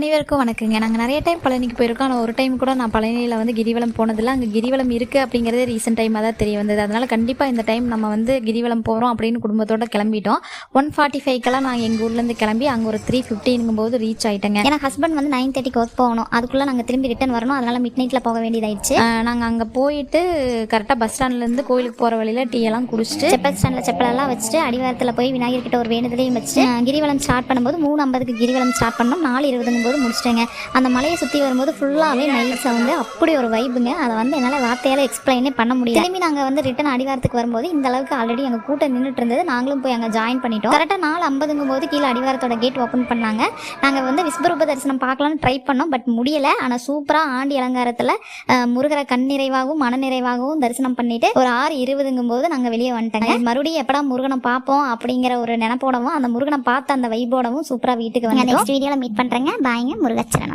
அனைவருக்கும் வணக்கங்க. நாங்கள் நிறைய டைம் பழனிக்கு போயிருக்கோம். ஆனால் ஒரு டைம் கூட நான் பழனியில் வந்து கிரிவலம் போனதில்லை. அங்கே கிரிவலம் இருக்குது அப்படிங்கிறதே ரீசெண்ட் டைமாக தான் தெரிய வந்தது. அதனால் கண்டிப்பாக இந்த டைம் நம்ம வந்து கிரிவலம் போகிறோம் அப்படின்னு குடும்பத்தோடு கிளம்பிட்டோம். 1:45க்கெல்லாம் நான் எங்கள் ஊர்லேருந்து கிளம்பி அங்கே ஒரு 3:15 போது ரீச் ஆகிட்டேங்க. ஏன்னா ஹஸ்பண்ட் வந்து 9:30க்கு ஒர்க் போகணும். அதுக்குள்ளே நாங்கள் திரும்பி ரிட்டன் வரணும். அதனால் மிட் நைட்டில் போக வேண்டியதாயிடுச்சு. நாங்கள் அங்கே போயிட்டு கரெக்டாக பஸ் ஸ்டாண்ட்லேருந்து கோயிலுக்கு போகிற வழியில் டீ எல்லாம் குடிச்சிட்டு செப்பல் ஸ்டாண்டில் செப்பலெல்லாம் வச்சுட்டு அடிவாரத்தில் போய் விநாயகர் கிட்ட ஒரு வேண்டுதலையும் வச்சுட்டு கிரிவலம் ஸ்டார்ட் பண்ணும்போது 3:50க்கு கிரிவலம் ஸ்டார்ட் பண்ணோம். 4:20 போது முடிச்சிட்டேங்க. அந்த மலையை சுற்றி வரும்போது ஃபுல்லாகவே மயில் சவுண்டு, அப்படி ஒரு வைப்புங்க. அதை வந்து என்னால் வார்த்தையால் எக்ஸ்பிளைனே பண்ண முடியல. திரும்பி நாங்கள் வந்து ரிட்டன் அடிவாரத்துக்கு வரும்போது இந்த அளவுக்கு ஆல்ரெடி எங்கள் கூட்டம் நின்றுட்டு இருந்தது. நாங்களும் போய் அங்கே ஜாயின் பண்ணிட்டோம். கரெக்டாக 4:50 போது கீழே அடிவாரத்தோட கேட் ஓப்பன் பண்ணாங்க. நாங்கள் வந்து விஸ்வரூப தரிசனம் பார்க்கலான்னு ட்ரை பண்ணோம், பட் முடியலை. ஆனால் சூப்பராக ஆண்டி அலங்காரத்தில் முருகரை கண் நிறைவாகவும் மன நிறைவாகவும் தரிசனம் பண்ணிட்டு ஒரு 6:20 போது நாங்கள் வெளியே வந்துட்டோங்க. மறுபடியும் எப்படா முருகனை பார்ப்போம் அப்படிங்கிற ஒரு நினைப்போடவும் அந்த முருகனை பார்த்த அந்த வைபோடவும் சூப்பராக வீட்டுக்கு வந்து நெக்ஸ்ட் வீடியோவில் மீட் பண்ணுறேங்க. பாய்ங்க. முருகச்சரணம்.